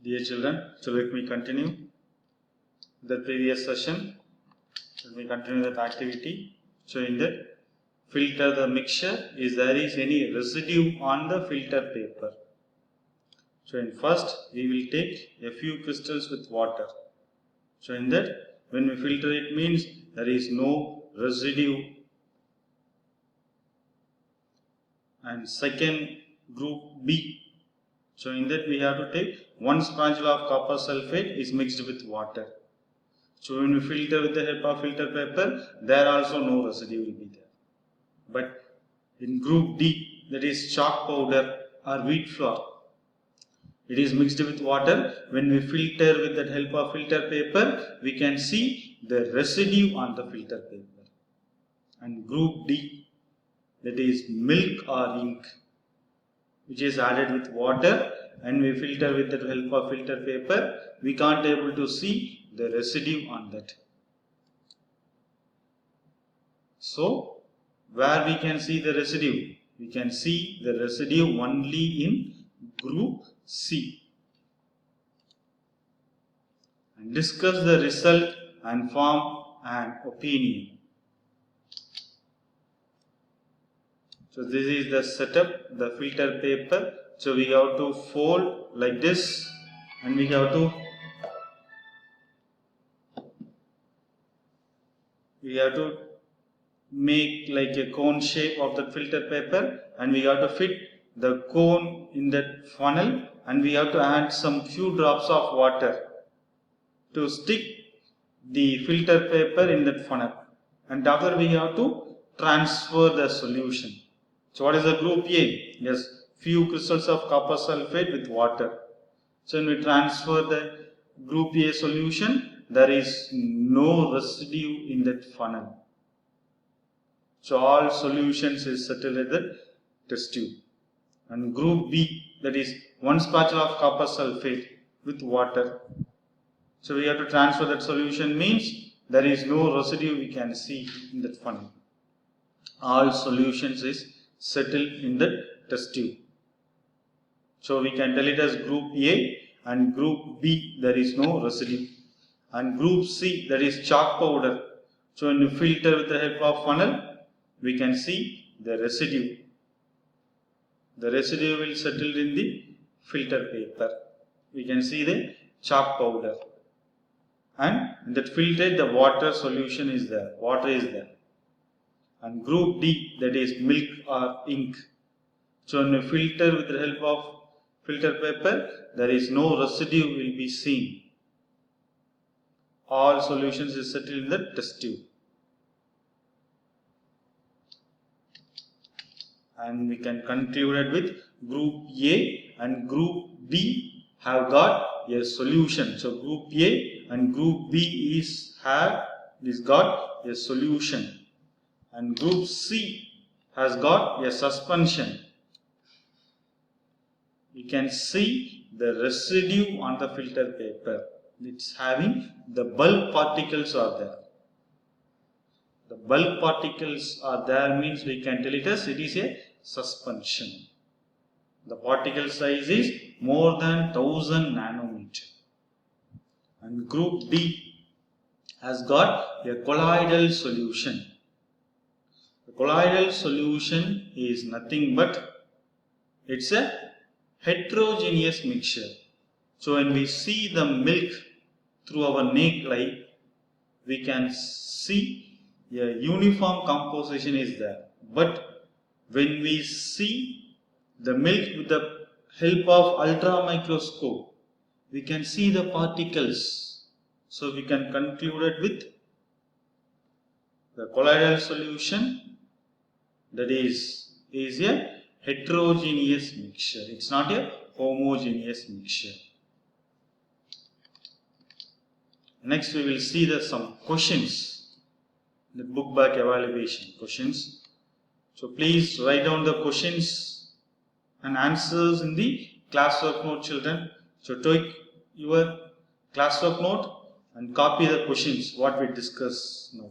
Dear children, so let me continue the previous session. Let me continue that activity. So in that, filter the mixture. Is there is any residue on the filter paper? So in first, we will take a few crystals with water. So in that, when we filter it means there is no residue. And second, group B. So in that we have to take 1 spatula of copper sulfate is mixed with water. So when we filter with the help of filter paper, there also no residue will be there. But in group D, that is chalk powder or wheat flour, it is mixed with water. When we filter with the help of filter paper, we can see the residue on the filter paper. And group D, that is milk or ink, which is added with water, and we filter with the help of filter paper, we can't able to see the residue on that. So where we can see the residue? We can see the residue only in group C. And discuss the result and form an opinion. So this is the setup, the filter paper. So we have to fold like this, and we have to make like a cone shape of the filter paper, and we have to fit the cone in that funnel, and we have to add some few drops of water to stick the filter paper in that funnel, and after we have to transfer the solution. So what is the group A? Yes, few crystals of copper sulfate with water. So when we transfer the group A solution, there is no residue in that funnel. So all solutions is settled at the test tube. And group B, that is 1 spatula of copper sulfate with water. So we have to transfer that solution means there is no residue we can see in that funnel. All solutions is settled in the test tube. So we can tell it as group A, and group B there is no residue. And group C, that is chalk powder. So when you filter with the help of funnel, we can see the residue. The residue will settle in the filter paper. We can see the chalk powder. And in that filter, the water solution is there. Water is there. And group D, that is milk or ink. So when you filter with the help of filter paper, there is no residue will be seen. All solutions is settled in the test tube. And we can conclude it with group A and group B have got a solution. So group A and group B is got a solution, and group C has got a suspension. You can see the residue on the filter paper. It's having the bulk particles are there. The bulk particles are there means we can tell it as it is a suspension. The particle size is more than 1000 nanometer. And group D has got a colloidal solution. The colloidal solution is nothing but it's a heterogeneous mixture. So when we see the milk through our naked eye, we can see a uniform composition is there. But when we see the milk with the help of ultra microscope, we can see the particles. So we can conclude it with the colloidal solution, that is a heterogeneous mixture. It's not a homogeneous mixture. Next we will see some questions, the book back evaluation questions. So please write down the questions and answers in the classwork note, children. So take your classwork note and copy the questions what we discuss now.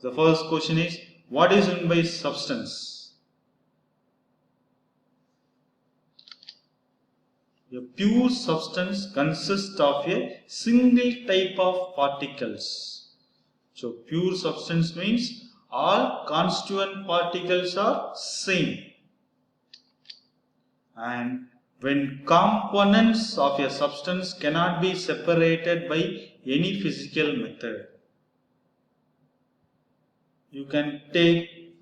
The first question is, what is meant by substance? A pure substance consists of a single type of particles. So pure substance means all constituent particles are same. And when components of a substance cannot be separated by any physical method, you can take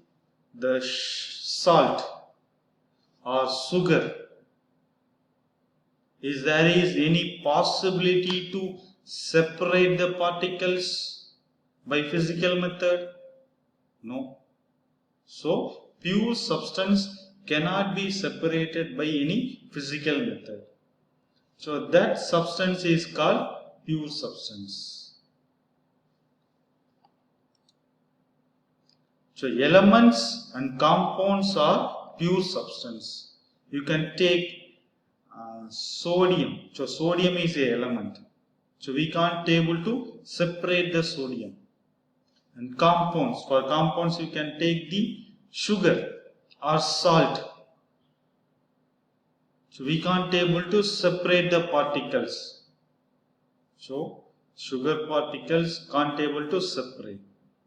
the salt or sugar. Is there any possibility to separate the particles by physical method? No. So pure substance cannot be separated by any physical method. So that substance is called pure substance. So elements and compounds are pure substance. You can take sodium. So sodium is an element. So we can't able to separate the sodium. And compounds. For compounds you can take the sugar or salt. So we can't able to separate the particles. So sugar particles can't able to separate.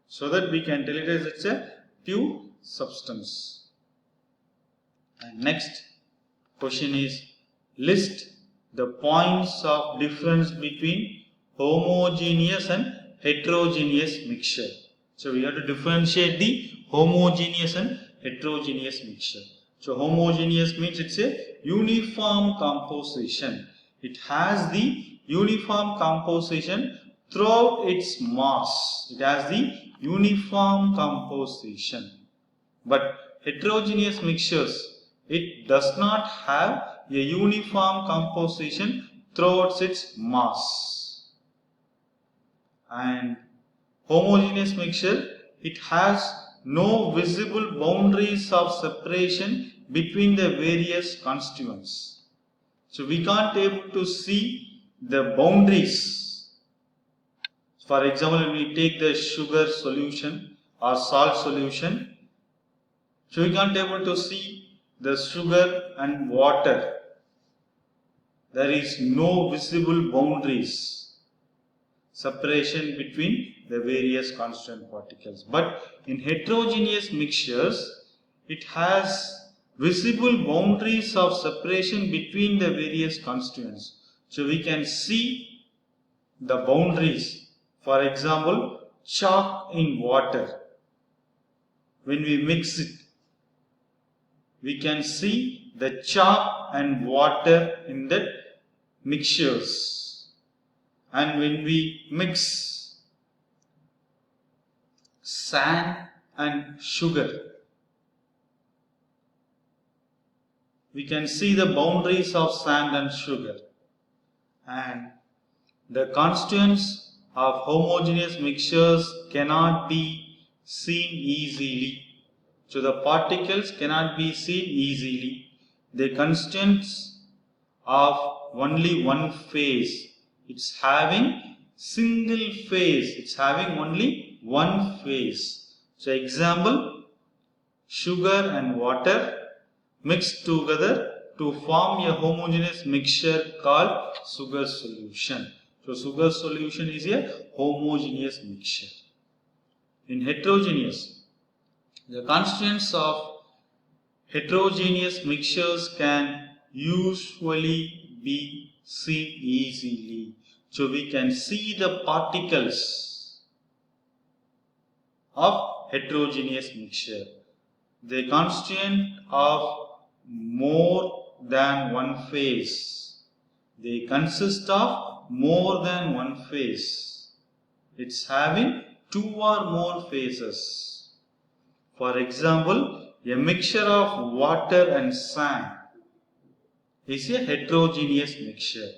So that we can tell it as it's a pure substance. And next question is, list the points of difference between homogeneous and heterogeneous mixture. So we have to differentiate the homogeneous and heterogeneous mixture. So homogeneous means it's a uniform composition. It has the uniform composition throughout its mass. It has the uniform composition. But heterogeneous mixtures, it does not have a uniform composition throughout its mass. And homogeneous mixture, it has no visible boundaries of separation between the various constituents. So we can't able to see the boundaries. For example, when we take the sugar solution or salt solution, so we can't able to see the sugar and water. There is no visible boundaries, separation between the various constituent particles. But in heterogeneous mixtures, it has visible boundaries of separation between the various constituents. So we can see the boundaries. For example, chalk in water. When we mix it, we can see the chalk and water in the mixtures. And when we mix sand and sugar, we can see the boundaries of sand and sugar. And the constituents of homogeneous mixtures cannot be seen easily. So the particles cannot be seen easily. The constituents of only one phase. It's having single phase. It's having only one phase. So example, sugar and water mixed together to form a homogeneous mixture called sugar solution. So sugar solution is a homogeneous mixture. In heterogeneous, the constituents of heterogeneous mixtures can usually be seen easily. So we can see the particles of heterogeneous mixture. The constituent of more than one phase. They consist of more than one phase. It's having two or more phases. For example, a mixture of water and sand is a heterogeneous mixture.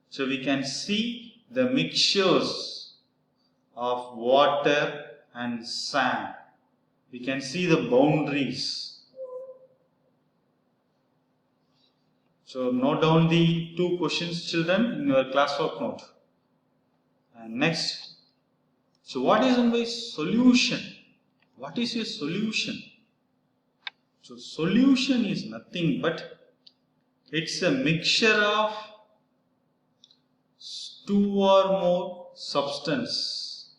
So we can see the mixtures of water and sand. We can see the boundaries. So note down the two questions, children, in your classwork note. And next, so what is meant by solution? What is a solution? So solution is nothing but It's a mixture of two or more substance.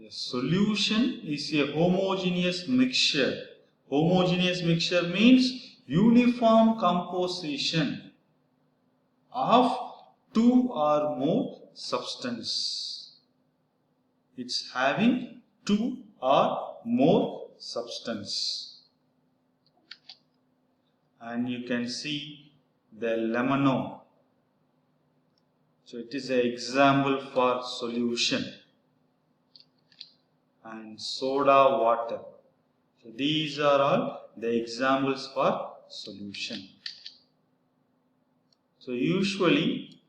A solution is a homogeneous mixture. Homogeneous mixture means uniform composition of two or more substance. It's having two or more substance. And you can see the lemano. So it is an example for solution. And soda water. So these are all the examples for solution. So usually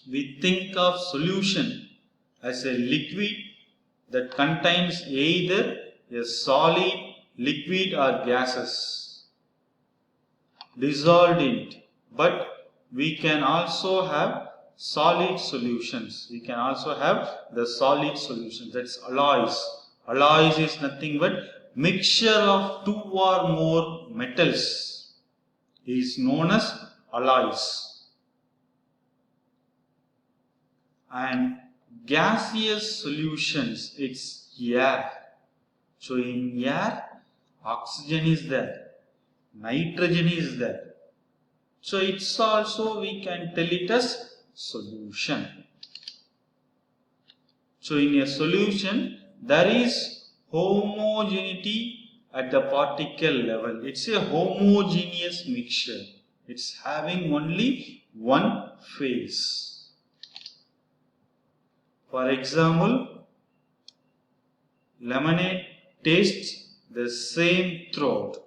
we think of solution as a liquid that contains either a solid, liquid or gases dissolved in it. But we can also have solid solutions. We can also have the solid solutions. That's alloys. Alloys is nothing but mixture of two or more metals is known as alloys. And gaseous solutions, it's air. So in air, oxygen is there, nitrogen is there. So it's also, we can tell it as solution. So in a solution, there is homogeneity at the particle level. It's a homogeneous mixture. It's having only one phase. For example, lemonade tastes the same throughout.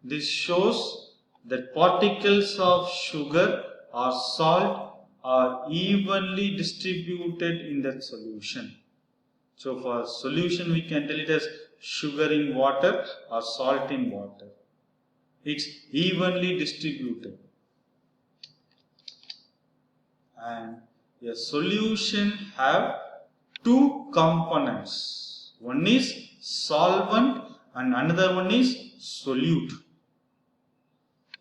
This shows that particles of sugar or salt are evenly distributed in that solution. So for solution, we can tell it as sugar in water or salt in water. It's evenly distributed. And a solution have two components. One is solvent and another one is solute.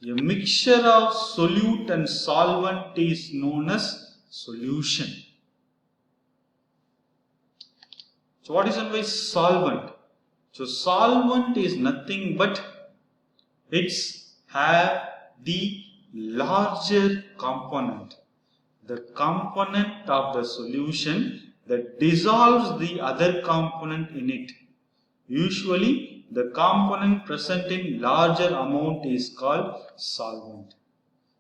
A mixture of solute and solvent is known as solution. So what is meant by solvent? So solvent is nothing but it's have the larger component. The component of the solution that dissolves the other component in it. Usually, the component present in larger amount is called solvent.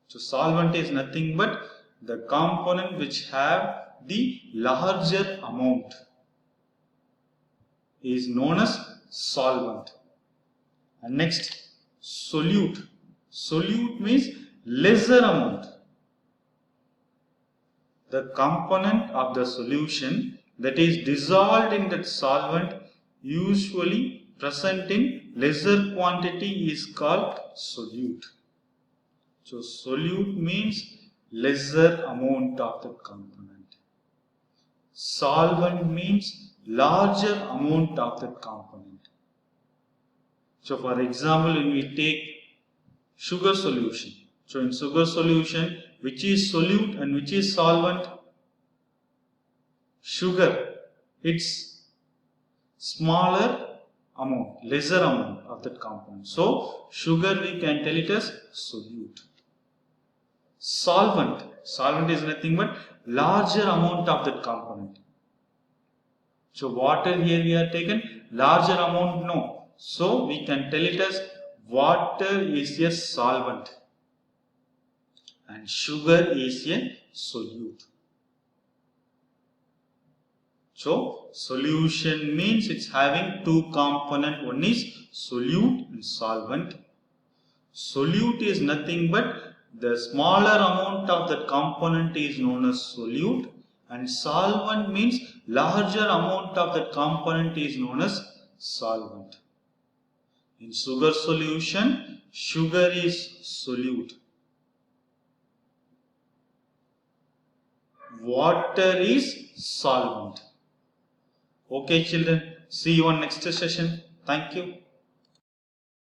So, solvent is nothing but the component which have the larger amount is known as solvent. And next, solute. Solute means lesser amount. The component of the solution that is dissolved in that solvent usually present in lesser quantity is called solute. So solute means lesser amount of the component. Solvent means larger amount of that component. So for example, when we take sugar solution. So in sugar solution, which is solute and which is solvent? Sugar, it's smaller amount, lesser amount of that component. So sugar we can tell it as solute. Solvent, solvent is nothing but larger amount of that component. So water here we are taken larger amount, no. So we can tell it as water is a solvent and sugar is a solute. So solution means it's having two components. One is solute and solvent. Solute is nothing but the smaller amount of that component is known as solute, and solvent means larger amount of that component is known as solvent. In sugar solution, sugar is solute. Water is solvent. Okay children, see you on next session. Thank you.